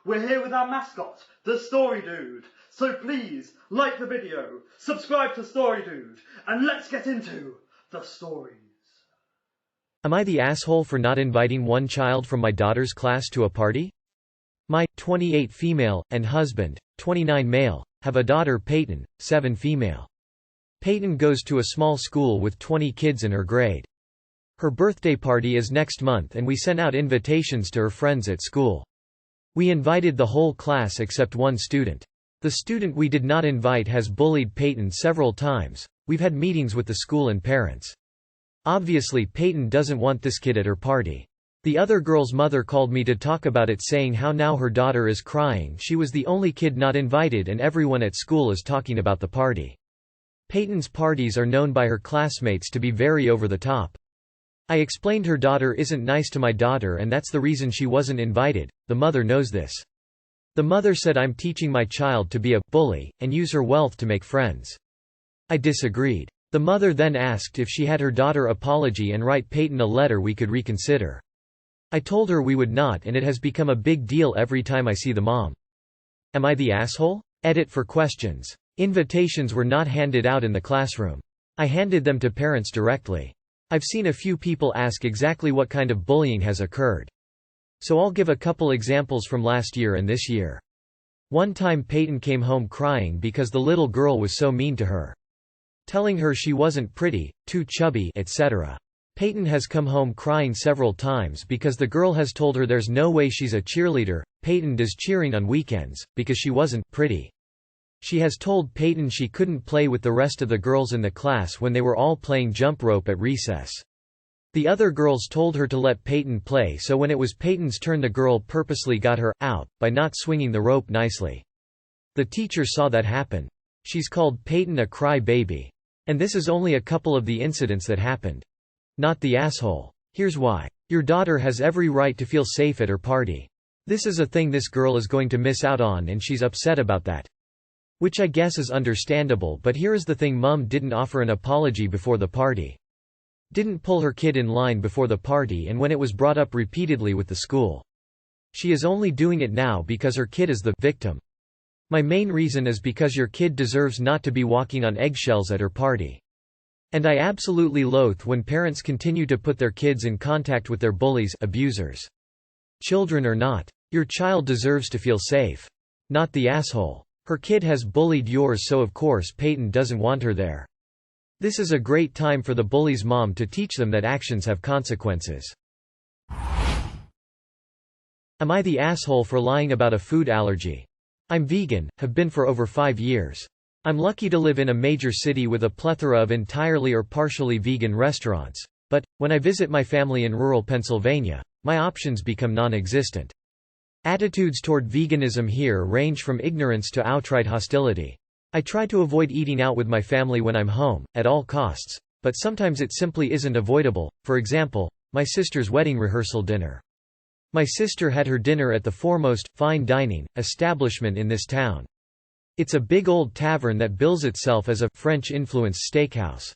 we're here with our mascot, the Story Dude. So please, like the video, subscribe to Story Dude, and let's get into the stories. Am I the asshole for not inviting one child from my daughter's class to a party? My 28 female and husband, 29 male, have a daughter Peyton, 7 female. Peyton goes to a small school with 20 kids in her grade. Her birthday party is next month and we sent out invitations to her friends at school. We invited the whole class except one student. The student we did not invite has bullied Peyton several times. We've had meetings with the school and parents. Obviously Peyton doesn't want this kid at her party. The other girl's mother called me to talk about it, saying how now her daughter is crying she was the only kid not invited and everyone at school is talking about the party. Peyton's parties are known by her classmates to be very over the top. I explained her daughter isn't nice to my daughter and that's the reason she wasn't invited. The mother knows this. The mother said I'm teaching my child to be a bully and use her wealth to make friends. I disagreed. The mother then asked if she had her daughter apology and write Peyton a letter we could reconsider. I told her we would not, and it has become a big deal every time I see the mom. Am I the asshole? Edit for questions. Invitations were not handed out in the classroom. I handed them to parents directly. I've seen a few people ask exactly what kind of bullying has occurred. So I'll give a couple examples from last year and this year. One time Peyton came home crying because the little girl was so mean to her, telling her she wasn't pretty, too chubby, etc. Peyton has come home crying several times because the girl has told her there's no way she's a cheerleader. Peyton does cheering on weekends, because she wasn't pretty. She has told Peyton she couldn't play with the rest of the girls in the class when they were all playing jump rope at recess. The other girls told her to let Peyton play, so when it was Peyton's turn the girl purposely got her out by not swinging the rope nicely. The teacher saw that happen. She's called Peyton a cry baby. And this is only a couple of the incidents that happened. Not the asshole. Here's why. Your daughter has every right to feel safe at her party. This is a thing this girl is going to miss out on and she's upset about that. Which I guess is understandable, but here is the thing: mom didn't offer an apology before the party. Didn't pull her kid in line before the party and when it was brought up repeatedly with the school. She is only doing it now because her kid is the victim. My main reason is because your kid deserves not to be walking on eggshells at her party. And I absolutely loathe when parents continue to put their kids in contact with their bullies, abusers. Children or not, your child deserves to feel safe. Not the asshole. Her kid has bullied yours, so of course Peyton doesn't want her there. This is a great time for the bully's mom to teach them that actions have consequences. Am I the asshole for lying about a food allergy? I'm vegan, have been for over 5 years. I'm lucky to live in a major city with a plethora of entirely or partially vegan restaurants. But, when I visit my family in rural Pennsylvania, my options become non-existent. Attitudes toward veganism here range from ignorance to outright hostility. I try to avoid eating out with my family when I'm home, at all costs, but sometimes it simply isn't avoidable. For example, my sister's wedding rehearsal dinner. My sister had her dinner at the foremost fine dining establishment in this town. It's a big old tavern that bills itself as a French-influenced steakhouse.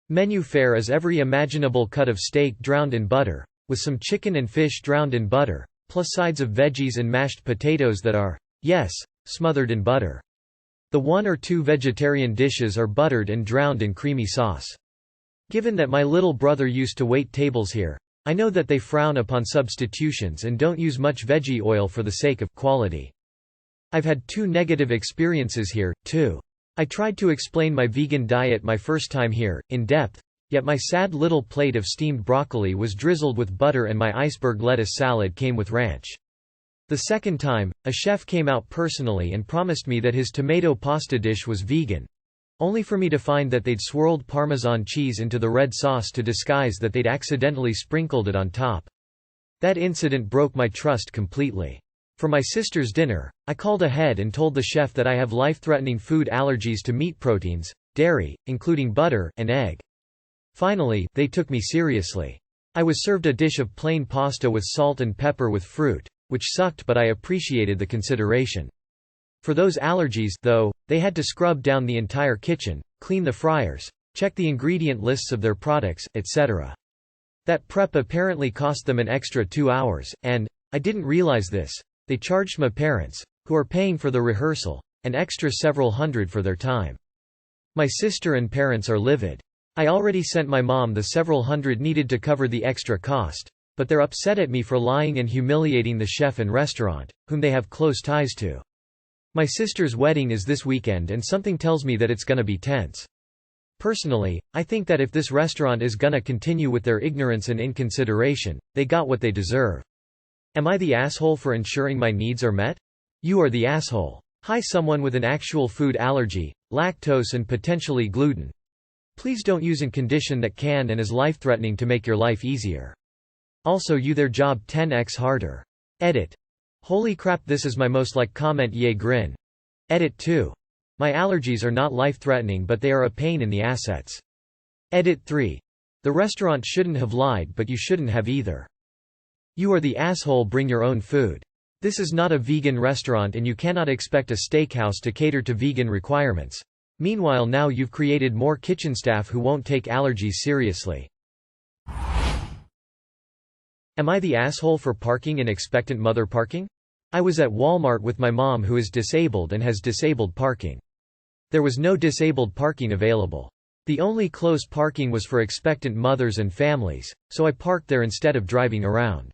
Menu fare is every imaginable cut of steak drowned in butter, with some chicken and fish drowned in butter, plus sides of veggies and mashed potatoes that are, yes, smothered in butter. The 1 or 2 vegetarian dishes are buttered and drowned in creamy sauce. Given that my little brother used to wait tables here, I know that they frown upon substitutions and don't use much veggie oil for the sake of quality. I've had 2 negative experiences here, too. I tried to explain my vegan diet my first time here, in depth, yet my sad little plate of steamed broccoli was drizzled with butter and my iceberg lettuce salad came with ranch. The second time, a chef came out personally and promised me that his tomato pasta dish was vegan, only for me to find that they'd swirled Parmesan cheese into the red sauce to disguise that they'd accidentally sprinkled it on top. That incident broke my trust completely. For my sister's dinner, I called ahead and told the chef that I have life-threatening food allergies to meat proteins, dairy, including butter, and egg. Finally, they took me seriously. I was served a dish of plain pasta with salt and pepper with fruit, which sucked, but I appreciated the consideration. For those allergies, though, they had to scrub down the entire kitchen, clean the fryers, check the ingredient lists of their products, etc. That prep apparently cost them an extra 2 hours, and I didn't realize this. They charged my parents, who are paying for the rehearsal, an extra several hundred for their time. My sister and parents are livid. I already sent my mom the several hundred needed to cover the extra cost, but they're upset at me for lying and humiliating the chef and restaurant, whom they have close ties to. My sister's wedding is this weekend and something tells me that it's gonna be tense. Personally, I think that if this restaurant is gonna continue with their ignorance and inconsideration, they got what they deserve. Am I the asshole for ensuring my needs are met? You are the asshole. Hi, someone with an actual food allergy, lactose and potentially gluten. Please don't use a condition that can and is life-threatening to make your life easier. Also, you their job 10x harder. Edit. Holy crap, this is my most liked comment, yay grin. Edit 2. My allergies are not life-threatening, but they are a pain in the assets. Edit 3. The restaurant shouldn't have lied, but you shouldn't have either. You are the asshole, bring your own food. This is not a vegan restaurant and you cannot expect a steakhouse to cater to vegan requirements. Meanwhile, now you've created more kitchen staff who won't take allergies seriously. Am I the asshole for parking in expectant mother parking? I was at Walmart with my mom who is disabled and has disabled parking. There was no disabled parking available. The only closed parking was for expectant mothers and families, so I parked there instead of driving around.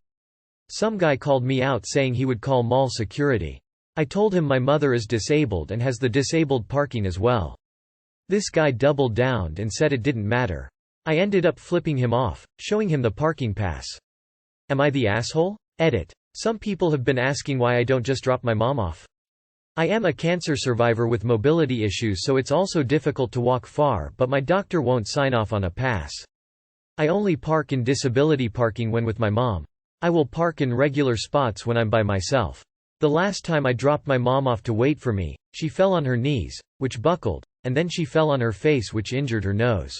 Some guy called me out saying he would call mall security. I told him my mother is disabled and has the disabled parking as well. This guy doubled down and said it didn't matter. I ended up flipping him off, showing him the parking pass. Am I the asshole? Edit. Some people have been asking why I don't just drop my mom off. I am a cancer survivor with mobility issues, so it's also difficult to walk far, but my doctor won't sign off on a pass. I only park in disability parking when with my mom. I will park in regular spots when I'm by myself. The last time I dropped my mom off to wait for me, she fell on her knees, which buckled, and then she fell on her face, which injured her nose.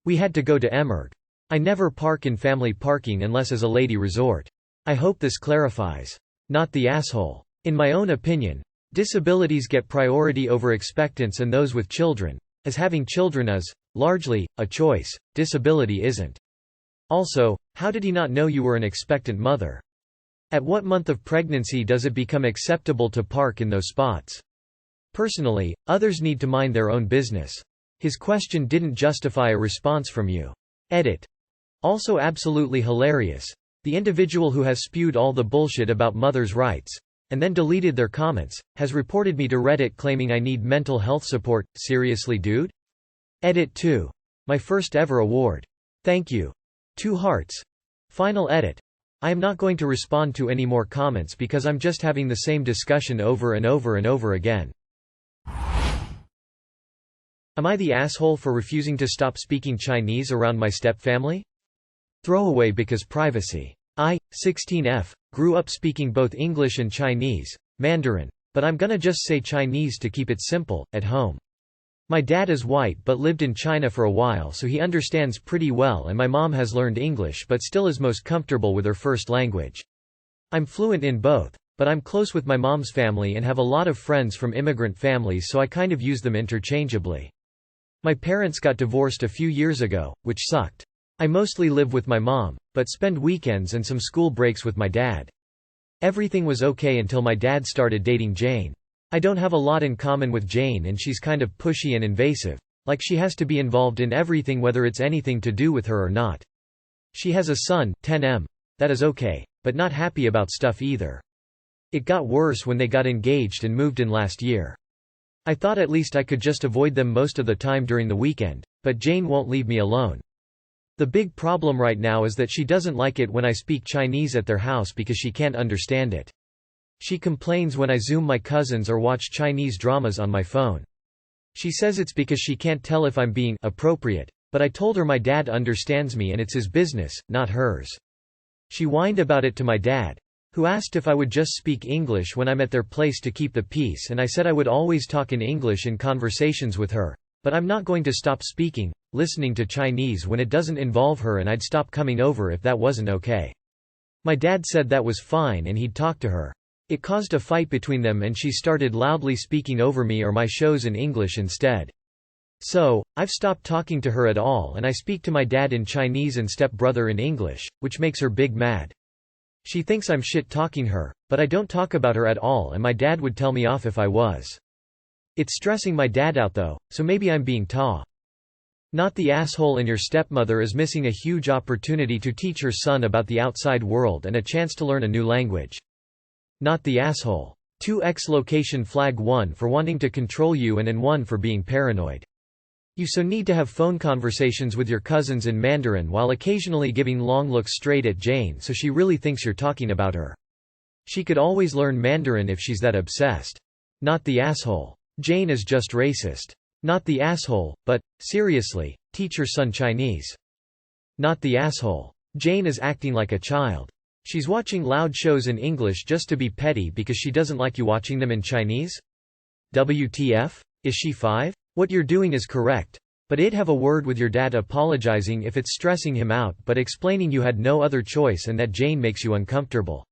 We had to go to eMERG. I never park in family parking unless as a lady resort. I hope this clarifies. Not the asshole. In my own opinion, disabilities get priority over expectants and those with children, as having children is, largely, a choice. Disability isn't. Also, how did he not know you were an expectant mother? At what month of pregnancy does it become acceptable to park in those spots? Personally, others need to mind their own business. His question didn't justify a response from you. Edit. Also absolutely hilarious. The individual who has spewed all the bullshit about mothers' rights, and then deleted their comments, has reported me to Reddit claiming I need mental health support. Seriously, dude? Edit 2. My first ever award. Thank you. 2 hearts. Final edit. I am not going to respond to any more comments because I'm just having the same discussion over and over and over again. Am I the asshole for refusing to stop speaking Chinese around my stepfamily? Throwaway because privacy. I, 16F, grew up speaking both English and Chinese, Mandarin, but I'm gonna just say Chinese to keep it simple, at home. My dad is white but lived in China for a while, so he understands pretty well, and my mom has learned English but still is most comfortable with her first language. I'm fluent in both, but I'm close with my mom's family and have a lot of friends from immigrant families, so I kind of use them interchangeably. My parents got divorced a few years ago, which sucked. I mostly live with my mom, but spend weekends and some school breaks with my dad. Everything was okay until my dad started dating Jane. I don't have a lot in common with Jane and she's kind of pushy and invasive, like she has to be involved in everything whether it's anything to do with her or not. She has a son, 10M. That is okay, but not happy about stuff either. It got worse when they got engaged and moved in last year. I thought at least I could just avoid them most of the time during the weekend, but Jane won't leave me alone. The big problem right now is that she doesn't like it when I speak Chinese at their house because she can't understand it. She complains when I Zoom my cousins or watch Chinese dramas on my phone. She says it's because she can't tell if I'm being appropriate, but I told her my dad understands me and it's his business, not hers. She whined about it to my dad, who asked if I would just speak English when I'm at their place to keep the peace, and I said I would always talk in English in conversations with her, but I'm not going to stop listening to Chinese when it doesn't involve her, and I'd stop coming over if that wasn't okay. My dad said that was fine and he'd talk to her. It caused a fight between them and she started loudly speaking over me or my shows in English instead. So, I've stopped talking to her at all and I speak to my dad in Chinese and stepbrother in English, which makes her big mad. She thinks I'm shit-talking her, but I don't talk about her at all and my dad would tell me off if I was. It's stressing my dad out though, so maybe I'm being not the asshole and your stepmother is missing a huge opportunity to teach her son about the outside world and a chance to learn a new language. Not the asshole. 2x location flag 1 for wanting to control you and 1 for being paranoid. You so need to have phone conversations with your cousins in Mandarin while occasionally giving long looks straight at Jane so she really thinks you're talking about her. She could always learn Mandarin if she's that obsessed. Not the asshole. Jane is just racist. Not the asshole, but, seriously, teach your son Chinese. Not the asshole. Jane is acting like a child. She's watching loud shows in English just to be petty because she doesn't like you watching them in Chinese? WTF? Is she 5? What you're doing is correct. But it'd have a word with your dad apologizing if it's stressing him out but explaining you had no other choice and that Jane makes you uncomfortable.